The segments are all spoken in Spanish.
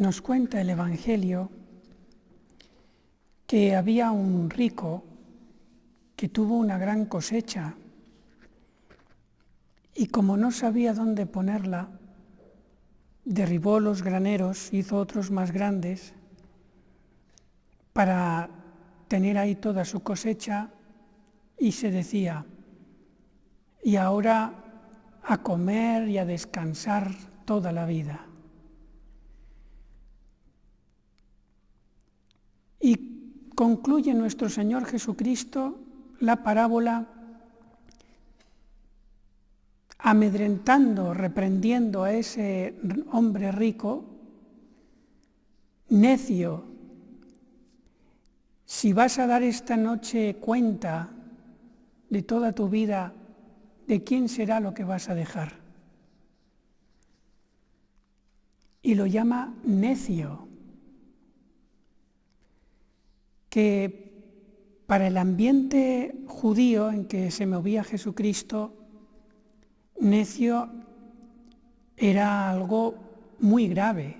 Nos cuenta el Evangelio que había un rico que tuvo una gran cosecha y como no sabía dónde ponerla, derribó los graneros, hizo otros más grandes para tener ahí toda su cosecha y se decía, y ahora a comer y a descansar toda la vida. Y concluye nuestro Señor Jesucristo la parábola amedrentando, reprendiendo a ese hombre rico, necio, si vas a dar esta noche cuenta de toda tu vida, ¿de quién será lo que vas a dejar? Y lo llama necio, que para el ambiente judío en que se movía Jesucristo, necio era algo muy grave,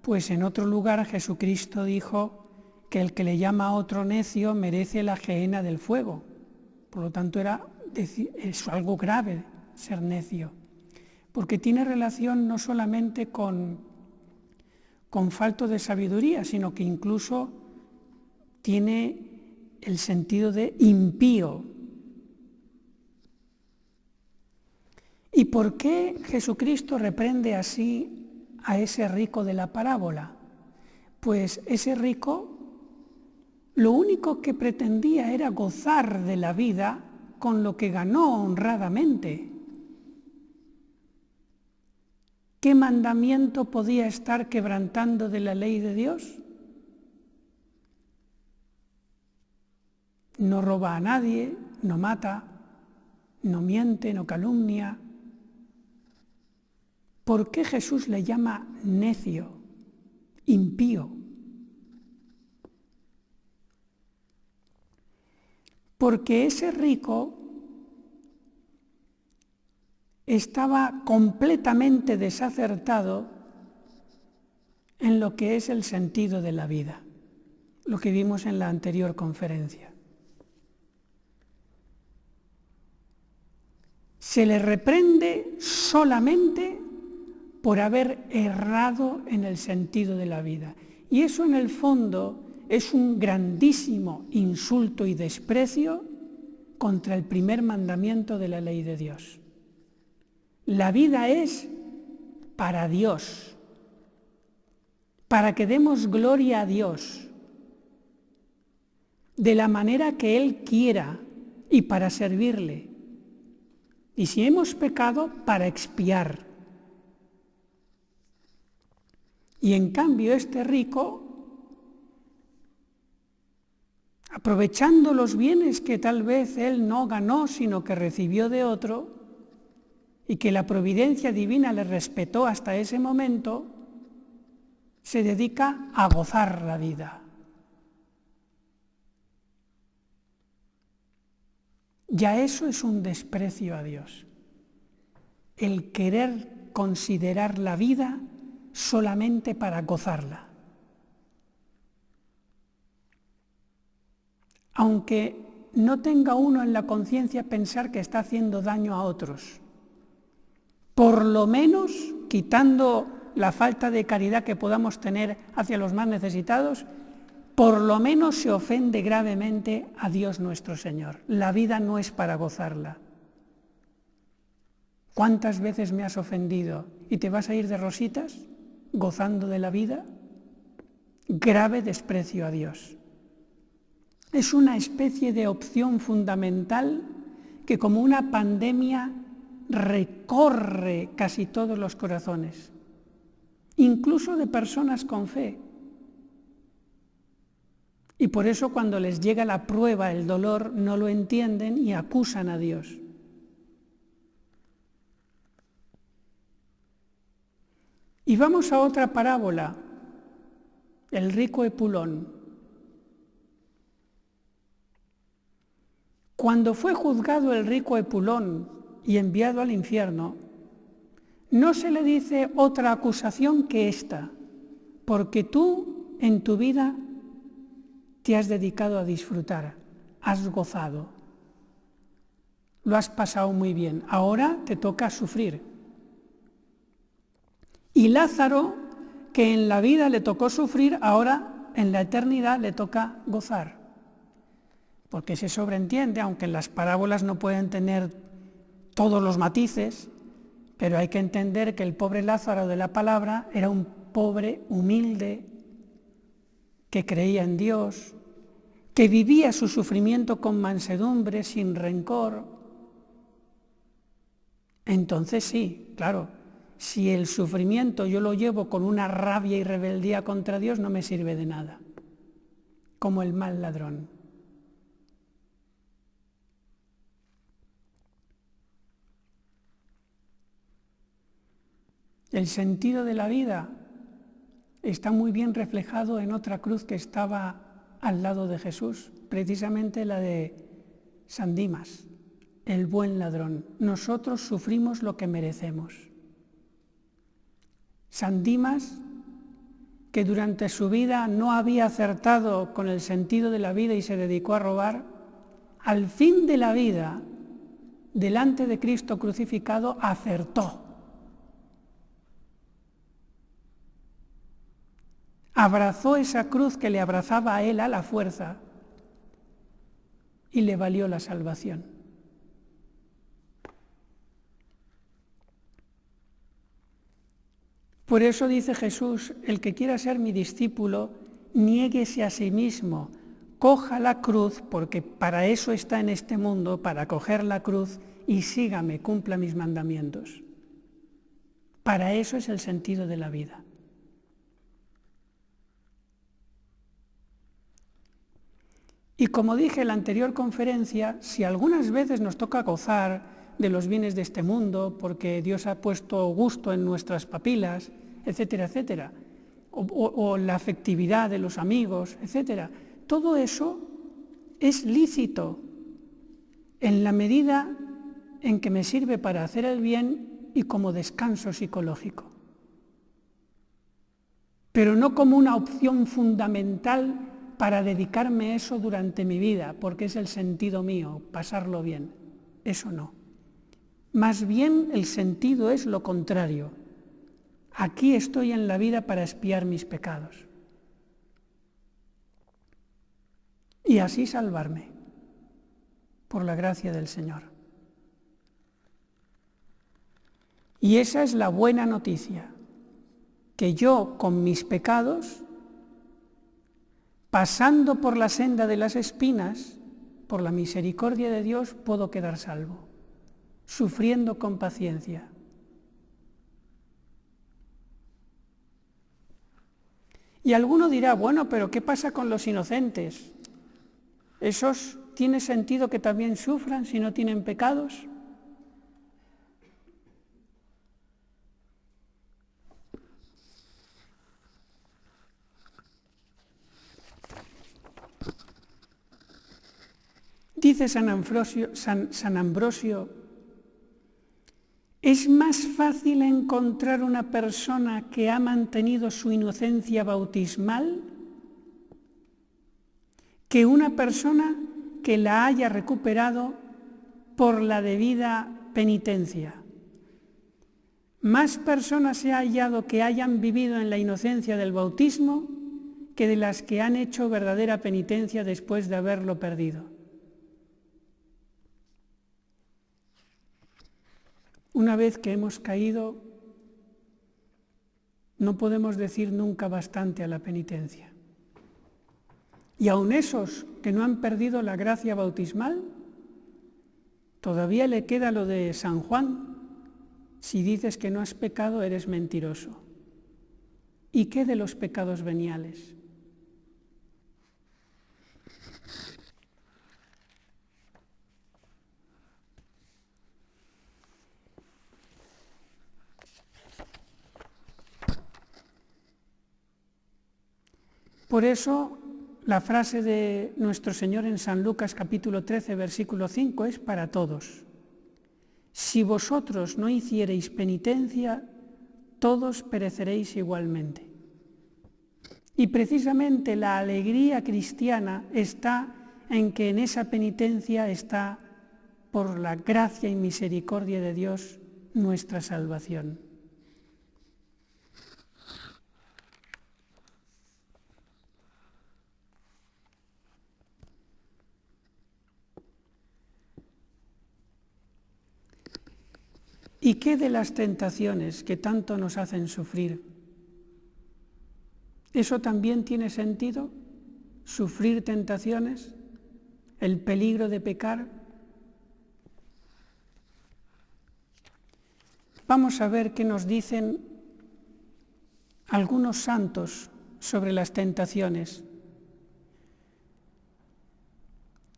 pues en otro lugar Jesucristo dijo que el que le llama a otro necio merece la gehenna del fuego. Por lo tanto es algo grave ser necio, porque tiene relación no solamente con falto de sabiduría, sino que incluso tiene el sentido de impío. ¿Y por qué Jesucristo reprende así a ese rico de la parábola? Pues ese rico lo único que pretendía era gozar de la vida con lo que ganó honradamente. ¿Qué mandamiento podía estar quebrantando de la ley de Dios? No roba a nadie, no mata, no miente, no calumnia. ¿Por qué Jesús le llama necio, impío? Porque ese rico estaba completamente desacertado en lo que es el sentido de la vida, lo que vimos en la anterior conferencia. Se le reprende solamente por haber errado en el sentido de la vida. Y eso en el fondo es un grandísimo insulto y desprecio contra el primer mandamiento de la ley de Dios. La vida es para Dios, para que demos gloria a Dios, de la manera que Él quiera y para servirle. Y si hemos pecado, para expiar. Y en cambio este rico, aprovechando los bienes que tal vez él no ganó, sino que recibió de otro, y que la providencia divina le respetó hasta ese momento, se dedica a gozar la vida. Ya eso es un desprecio a Dios. El querer considerar la vida solamente para gozarla. Aunque no tenga uno en la conciencia pensar que está haciendo daño a otros, por lo menos, quitando la falta de caridad que podamos tener hacia los más necesitados, por lo menos se ofende gravemente a Dios nuestro Señor. La vida no es para gozarla. ¿Cuántas veces me has ofendido y te vas a ir de rositas gozando de la vida? Grave desprecio a Dios. Es una especie de opción fundamental que como una pandemia recorre casi todos los corazones, incluso de personas con fe. Y por eso cuando les llega la prueba, el dolor, no lo entienden y acusan a Dios. Y vamos a otra parábola, el rico Epulón. Cuando fue juzgado el rico Epulón y enviado al infierno, no se le dice otra acusación que esta: porque tú en tu vida te has dedicado a disfrutar, has gozado, lo has pasado muy bien, ahora te toca sufrir. Y Lázaro, que en la vida le tocó sufrir, ahora en la eternidad le toca gozar. Porque se sobreentiende, aunque las parábolas no pueden tener todos los matices, pero hay que entender que el pobre Lázaro de la palabra era un pobre humilde que creía en Dios, que vivía su sufrimiento con mansedumbre, sin rencor. Entonces sí, claro, si el sufrimiento yo lo llevo con una rabia y rebeldía contra Dios, no me sirve de nada, como el mal ladrón. El sentido de la vida está muy bien reflejado en otra cruz que estaba al lado de Jesús, precisamente la de San Dimas, el buen ladrón. Nosotros sufrimos lo que merecemos. San Dimas, que durante su vida no había acertado con el sentido de la vida y se dedicó a robar, al fin de la vida, delante de Cristo crucificado, acertó. Abrazó esa cruz que le abrazaba a él a la fuerza y le valió la salvación. Por eso dice Jesús, el que quiera ser mi discípulo, niéguese a sí mismo, coja la cruz, porque para eso está en este mundo, para coger la cruz, y sígame, cumpla mis mandamientos. Para eso es el sentido de la vida. Y como dije en la anterior conferencia, si algunas veces nos toca gozar de los bienes de este mundo, porque Dios ha puesto gusto en nuestras papilas, etcétera, etcétera, o la afectividad de los amigos, etcétera, todo eso es lícito en la medida en que me sirve para hacer el bien y como descanso psicológico, pero no como una opción fundamental para dedicarme a eso durante mi vida, porque es el sentido mío, pasarlo bien. Eso no. Más bien el sentido es lo contrario. Aquí estoy en la vida para expiar mis pecados. Y así salvarme, por la gracia del Señor. Y esa es la buena noticia, que yo con mis pecados, pasando por la senda de las espinas, por la misericordia de Dios, puedo quedar salvo, sufriendo con paciencia. Y alguno dirá, bueno, pero ¿qué pasa con los inocentes? ¿Esos tiene sentido que también sufran si no tienen pecados? Dice San Ambrosio, es más fácil encontrar una persona que ha mantenido su inocencia bautismal que una persona que la haya recuperado por la debida penitencia. Más personas se ha hallado que hayan vivido en la inocencia del bautismo que de las que han hecho verdadera penitencia después de haberlo perdido. Una vez que hemos caído, no podemos decir nunca bastante a la penitencia. Y aun esos que no han perdido la gracia bautismal, todavía le queda lo de San Juan: si dices que no has pecado, eres mentiroso. ¿Y qué de los pecados veniales? Por eso, la frase de nuestro Señor en San Lucas capítulo 13, versículo 5 es para todos. Si vosotros no hiciereis penitencia, todos pereceréis igualmente. Y precisamente la alegría cristiana está en que en esa penitencia está, por la gracia y misericordia de Dios, nuestra salvación. ¿Y qué de las tentaciones que tanto nos hacen sufrir? ¿Eso también tiene sentido? ¿Sufrir tentaciones? ¿El peligro de pecar? Vamos a ver qué nos dicen algunos santos sobre las tentaciones.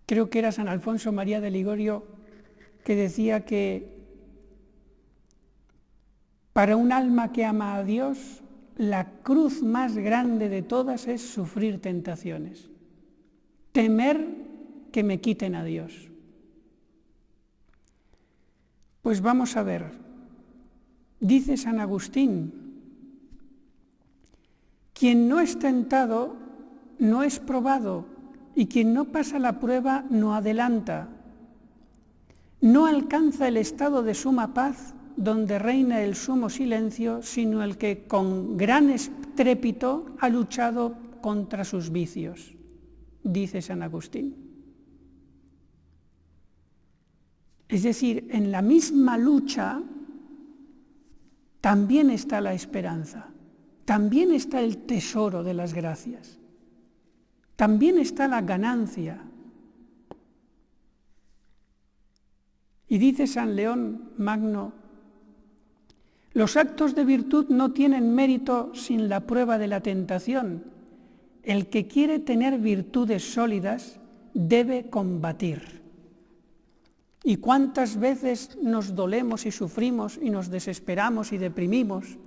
Creo que era San Alfonso María de Ligorio que decía que para un alma que ama a Dios, la cruz más grande de todas es sufrir tentaciones, temer que me quiten a Dios. Pues vamos a ver, dice San Agustín, quien no es tentado no es probado, y quien no pasa la prueba no adelanta, no alcanza el estado de suma paz donde reina el sumo silencio, sino el que con gran estrépito ha luchado contra sus vicios, dice San Agustín. Es decir, en la misma lucha también está la esperanza, también está el tesoro de las gracias, también está la ganancia. Y dice San León Magno, los actos de virtud no tienen mérito sin la prueba de la tentación. El que quiere tener virtudes sólidas debe combatir. ¿Y cuántas veces nos dolemos y sufrimos y nos desesperamos y deprimimos?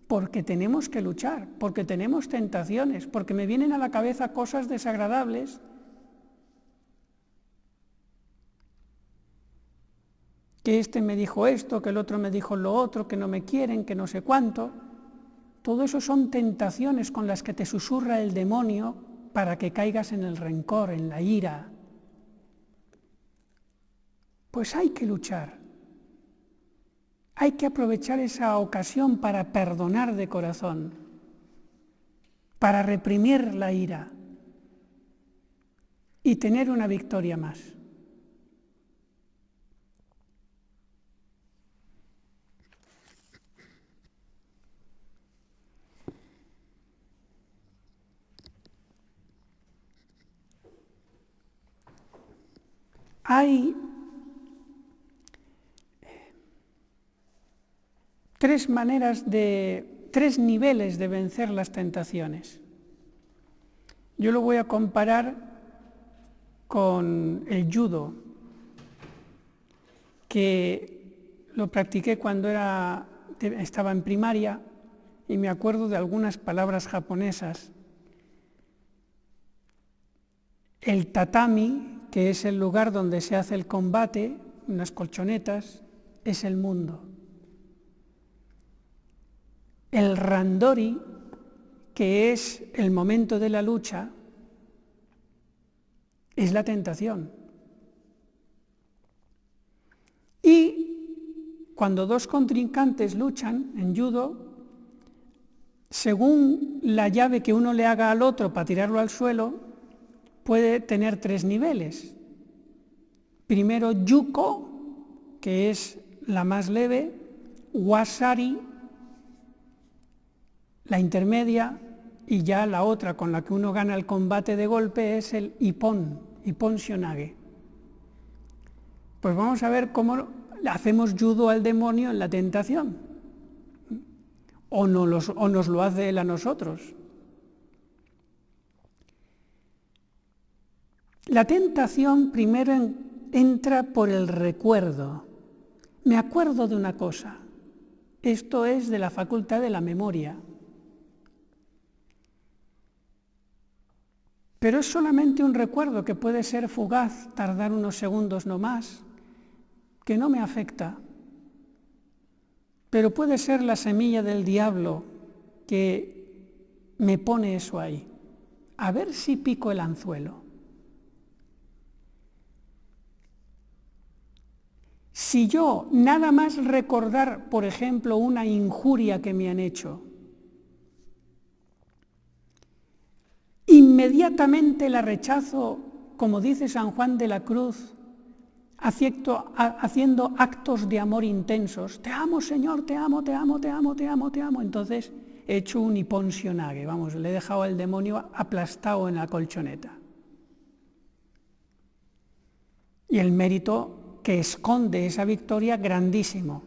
Porque tenemos que luchar, porque tenemos tentaciones, porque me vienen a la cabeza cosas desagradables. Que este me dijo esto, que el otro me dijo lo otro, que no me quieren, que no sé cuánto. Todo eso son tentaciones con las que te susurra el demonio para que caigas en el rencor, en la ira. Pues hay que luchar. Hay que aprovechar esa ocasión para perdonar de corazón, para reprimir la ira y tener una victoria más. Hay tres niveles de vencer las tentaciones. Yo lo voy a comparar con el judo, que lo practiqué cuando estaba en primaria y me acuerdo de algunas palabras japonesas. El tatami, que es el lugar donde se hace el combate, unas colchonetas, es el mundo. El randori, que es el momento de la lucha, es la tentación. Y cuando dos contrincantes luchan en judo, según la llave que uno le haga al otro para tirarlo al suelo, puede tener tres niveles. Primero, yuko, que es la más leve, wasari, la intermedia, y ya la otra con la que uno gana el combate de golpe es el ippon shionage. Pues vamos a ver cómo hacemos judo al demonio en la tentación, o nos lo hace él a nosotros. La tentación primero entra por el recuerdo. Me acuerdo de una cosa. Esto es de la facultad de la memoria. Pero es solamente un recuerdo que puede ser fugaz, tardar unos segundos no más, que no me afecta. Pero puede ser la semilla del diablo que me pone eso ahí. A ver si pico el anzuelo. Si yo nada más recordar, por ejemplo, una injuria que me han hecho, inmediatamente la rechazo, como dice San Juan de la Cruz, haciendo actos de amor intensos. Te amo, Señor, te amo, te amo, te amo, te amo, te amo. Entonces he hecho un hiponsionague, vamos, le he dejado al demonio aplastado en la colchoneta. Y el mérito que esconde esa victoria, grandísimo.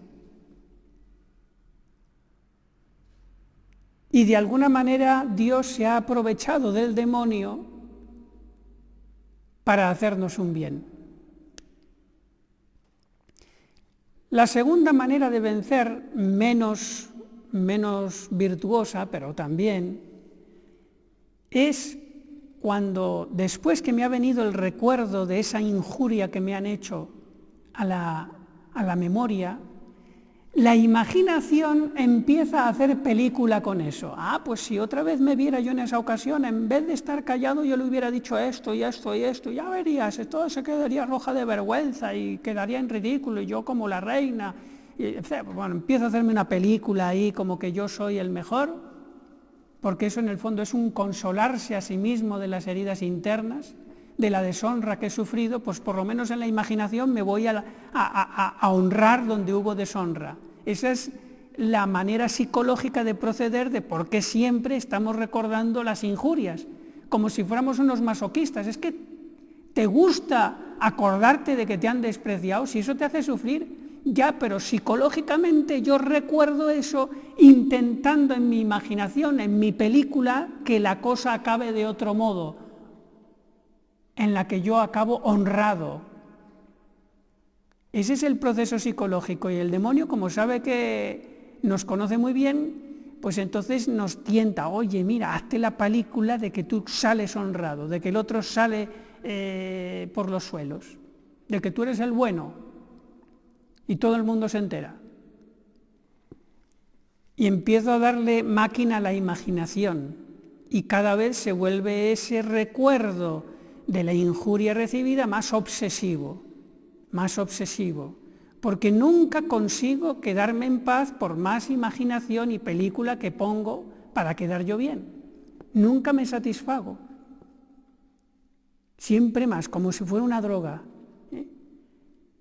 Y de alguna manera Dios se ha aprovechado del demonio para hacernos un bien. La segunda manera de vencer, menos virtuosa, pero también, es cuando después que me ha venido el recuerdo de esa injuria que me han hecho a la memoria, la imaginación empieza a hacer película con eso. Pues si otra vez me viera yo en esa ocasión, en vez de estar callado yo le hubiera dicho esto y esto y esto, ya verías, todo se quedaría roja de vergüenza y quedaría en ridículo, y yo como la reina. Bueno, empiezo a hacerme una película ahí como que yo soy el mejor, porque eso en el fondo es un consolarse a sí mismo de las heridas internas, de la deshonra que he sufrido. Pues por lo menos en la imaginación me voy a honrar donde hubo deshonra. Esa es la manera psicológica de proceder, de por qué siempre estamos recordando las injurias, como si fuéramos unos masoquistas. Es que te gusta acordarte de que te han despreciado, si eso te hace sufrir, ya, pero psicológicamente yo recuerdo eso intentando en mi imaginación, en mi película, que la cosa acabe de otro modo, en la que yo acabo honrado. Ese es el proceso psicológico, y el demonio, como sabe que nos conoce muy bien, pues entonces nos tienta. Oye, mira, hazte la película de que tú sales honrado, de que el otro sale por los suelos, de que tú eres el bueno y todo el mundo se entera. Y empiezo a darle máquina a la imaginación, y cada vez se vuelve ese recuerdo de la injuria recibida más obsesivo, porque nunca consigo quedarme en paz por más imaginación y película que pongo para quedar yo bien. Nunca me satisfago. Siempre más, como si fuera una droga.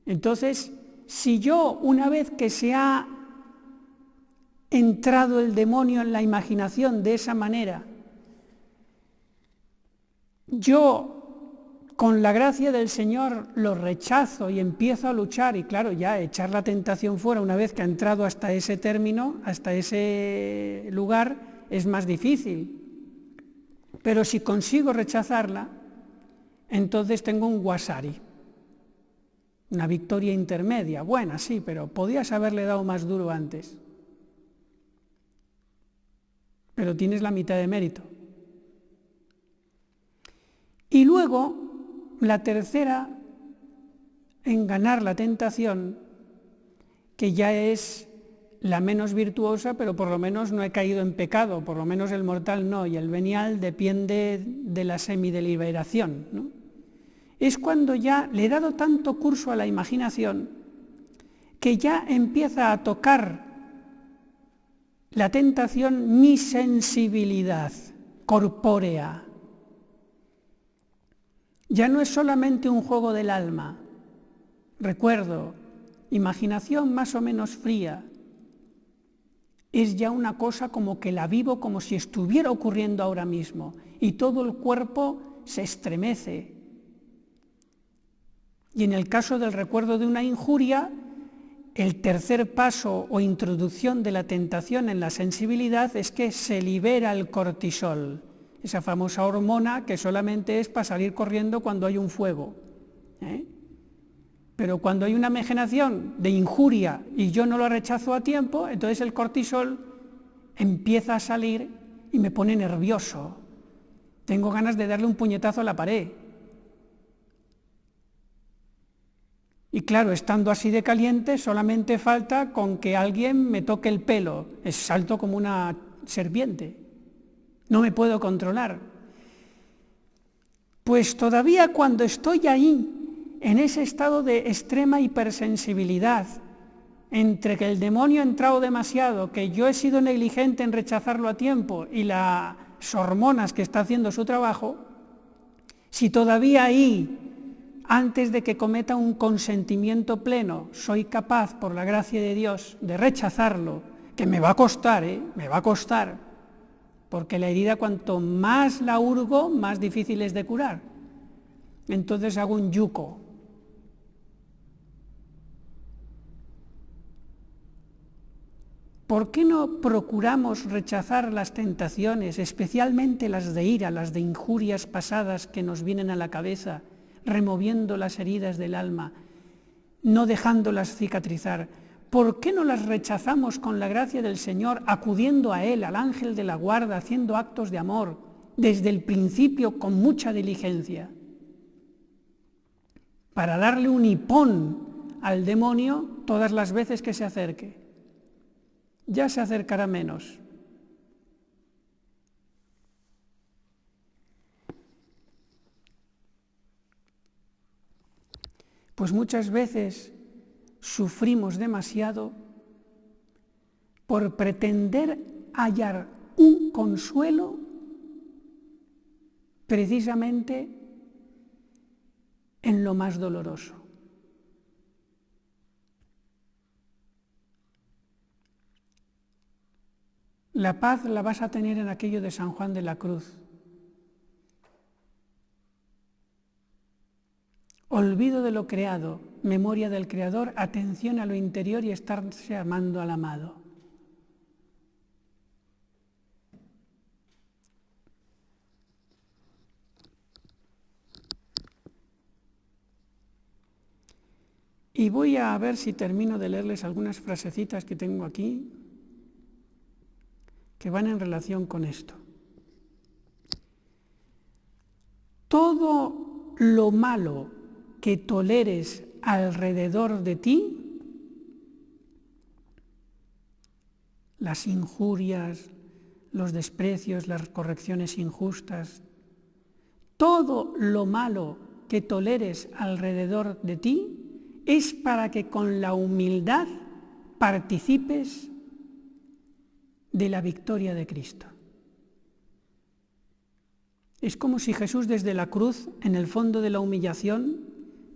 Entonces, si yo, una vez que se ha entrado el demonio en la imaginación de esa manera, yo, con la gracia del Señor, lo rechazo y empiezo a luchar, y claro, ya echar la tentación fuera una vez que ha entrado hasta ese término, hasta ese lugar, es más difícil. Pero si consigo rechazarla, entonces tengo un wasari, una victoria intermedia. Buena, sí, pero podías haberle dado más duro antes. Pero tienes la mitad de mérito. Y luego, la tercera en ganar la tentación, que ya es la menos virtuosa, pero por lo menos no he caído en pecado, por lo menos el mortal no, y el venial depende de la semideliberación, ¿no? Es cuando ya le he dado tanto curso a la imaginación que ya empieza a tocar la tentación mi sensibilidad corpórea. Ya no es solamente un juego del alma. Recuerdo, imaginación más o menos fría. Es ya una cosa como que la vivo como si estuviera ocurriendo ahora mismo, y todo el cuerpo se estremece. Y en el caso del recuerdo de una injuria, el tercer paso o introducción de la tentación en la sensibilidad es que se libera el cortisol, esa famosa hormona que solamente es para salir corriendo cuando hay un fuego. Pero cuando hay una enajenación de injuria y yo no lo rechazo a tiempo, entonces el cortisol empieza a salir y me pone nervioso. Tengo ganas de darle un puñetazo a la pared. Y claro, estando así de caliente, solamente falta con que alguien me toque el pelo. Salto como una serpiente. no me puedo controlar. Pues todavía cuando estoy ahí, en ese estado de extrema hipersensibilidad, entre que el demonio ha entrado demasiado, que yo he sido negligente en rechazarlo a tiempo y las hormonas que está haciendo su trabajo, si todavía ahí, antes de que cometa un consentimiento pleno, soy capaz, por la gracia de Dios, de rechazarlo, que me va a costar, me va a costar, porque la herida cuanto más la hurgo, más difícil es de curar. Entonces hago un yuco. ¿Por qué no procuramos rechazar las tentaciones, especialmente las de ira, las de injurias pasadas que nos vienen a la cabeza, removiendo las heridas del alma, no dejándolas cicatrizar? ¿Por qué no las rechazamos con la gracia del Señor, acudiendo a Él, al ángel de la guarda, haciendo actos de amor, desde el principio con mucha diligencia, para darle un hipón al demonio todas las veces que se acerque? Ya se acercará menos. Pues muchas veces sufrimos demasiado por pretender hallar un consuelo precisamente en lo más doloroso. La paz la vas a tener en aquello de San Juan de la Cruz. Olvido de lo creado, memoria del Creador, atención a lo interior y estarse amando al amado. Y voy a ver si termino de leerles algunas frasecitas que tengo aquí, que van en relación con esto. Todo lo malo que toleres alrededor de ti, las injurias, los desprecios, las correcciones injustas, todo lo malo que toleres alrededor de ti es para que con la humildad participes de la victoria de Cristo. Es como si Jesús desde la cruz, en el fondo de la humillación,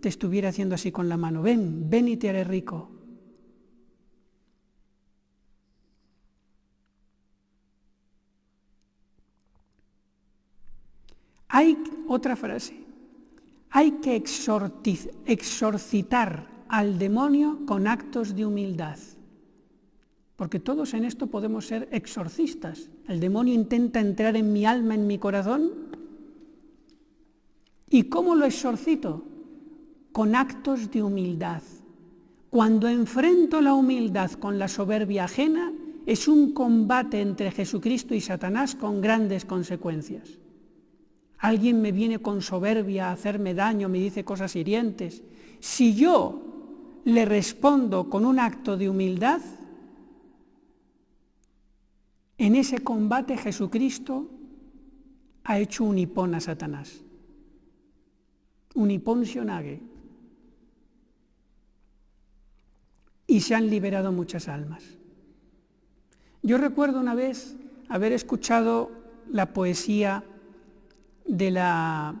te estuviera haciendo así con la mano: ven, ven y te haré rico. Hay otra frase: hay que exorcitar al demonio con actos de humildad. Porque todos en esto podemos ser exorcistas. El demonio intenta entrar en mi alma, en mi corazón. ¿Y cómo lo exorcito? Con actos de humildad. Cuando enfrento la humildad con la soberbia ajena, es un combate entre Jesucristo y Satanás con grandes consecuencias. Alguien me viene con soberbia a hacerme daño, me dice cosas hirientes. Si yo le respondo con un acto de humildad, en ese combate Jesucristo ha hecho un hipón a Satanás. Un hipón sionage. Y se han liberado muchas almas. Yo recuerdo una vez haber escuchado la poesía del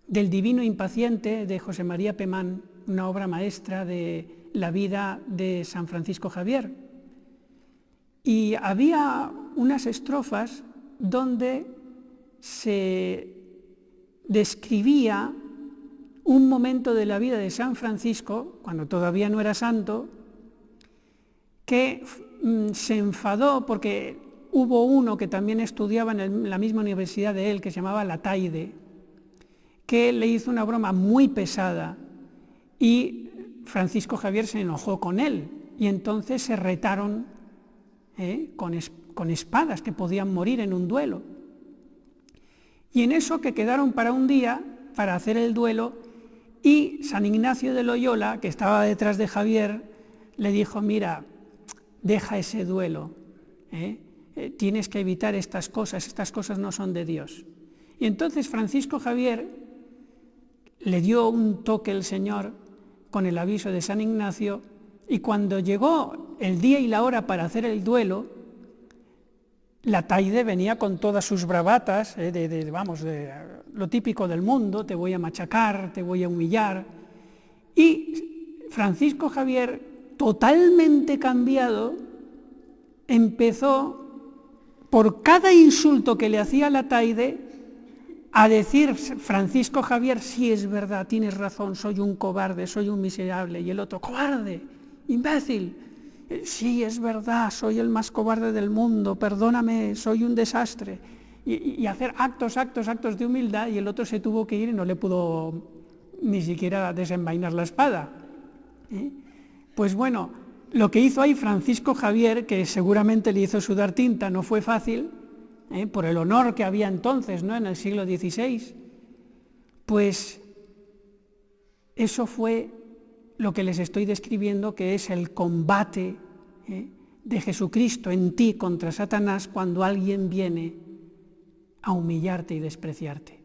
Divino Impaciente de José María Pemán, una obra maestra de la vida de San Francisco Javier. Y había unas estrofas donde se describía un momento de la vida de San Francisco, cuando todavía no era santo, que se enfadó porque hubo uno que también estudiaba en la misma universidad de él, que se llamaba Lataide, que le hizo una broma muy pesada y Francisco Javier se enojó con él y entonces se retaron con espadas que podían morir en un duelo. Y en eso que quedaron para un día, para hacer el duelo, y San Ignacio de Loyola, que estaba detrás de Javier, le dijo: mira, deja ese duelo, tienes que evitar estas cosas no son de Dios. Y entonces Francisco Javier le dio un toque el Señor con el aviso de San Ignacio, y cuando llegó el día y la hora para hacer el duelo, la taide venía con todas sus bravatas, de lo típico del mundo: te voy a machacar, te voy a humillar. Y Francisco Javier, totalmente cambiado, empezó, por cada insulto que le hacía la taide, a decir: Francisco Javier, sí es verdad, tienes razón, soy un cobarde, soy un miserable. Y el otro: cobarde, imbécil, sí es verdad, soy el más cobarde del mundo, perdóname, soy un desastre. Y hacer actos de humildad, y el otro se tuvo que ir y no le pudo ni siquiera desenvainar la espada. Pues bueno, lo que hizo ahí Francisco Javier, que seguramente le hizo sudar tinta, no fue fácil, por el honor que había entonces, ¿no?, en el siglo XVI, pues eso fue lo que les estoy describiendo, que es el combate de Jesucristo en ti contra Satanás cuando alguien viene a humillarte y despreciarte.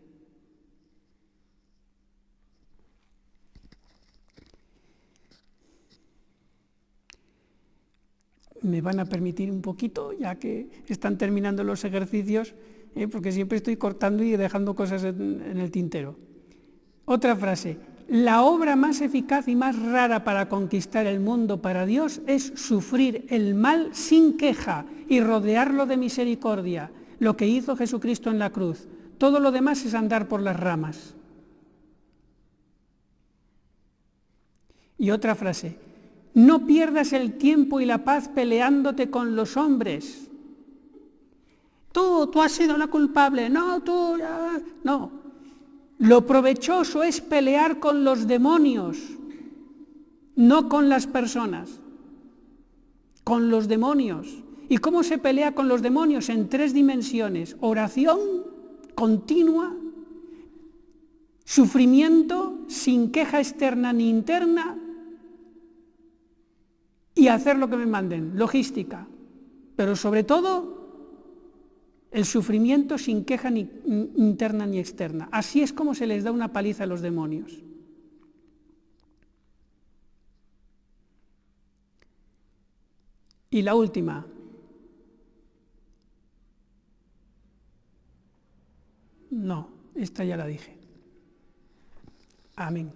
Me van a permitir un poquito, ya que están terminando los ejercicios, porque siempre estoy cortando y dejando cosas en el tintero. Otra frase: la obra más eficaz y más rara para conquistar el mundo para Dios es sufrir el mal sin queja y rodearlo de misericordia, lo que hizo Jesucristo en la cruz. Todo lo demás es andar por las ramas. Y otra frase: no pierdas el tiempo y la paz peleándote con los hombres. Tú has sido la culpable, no, tú, no. Lo provechoso es pelear con los demonios, no con las personas, con los demonios. ¿Y cómo se pelea con los demonios? En 3 dimensiones: oración continua, sufrimiento sin queja externa ni interna, y hacer lo que me manden, logística, pero sobre todo el sufrimiento sin queja ni interna ni externa. Así es como se les da una paliza a los demonios. Y la última: no, esta ya la dije. Amén.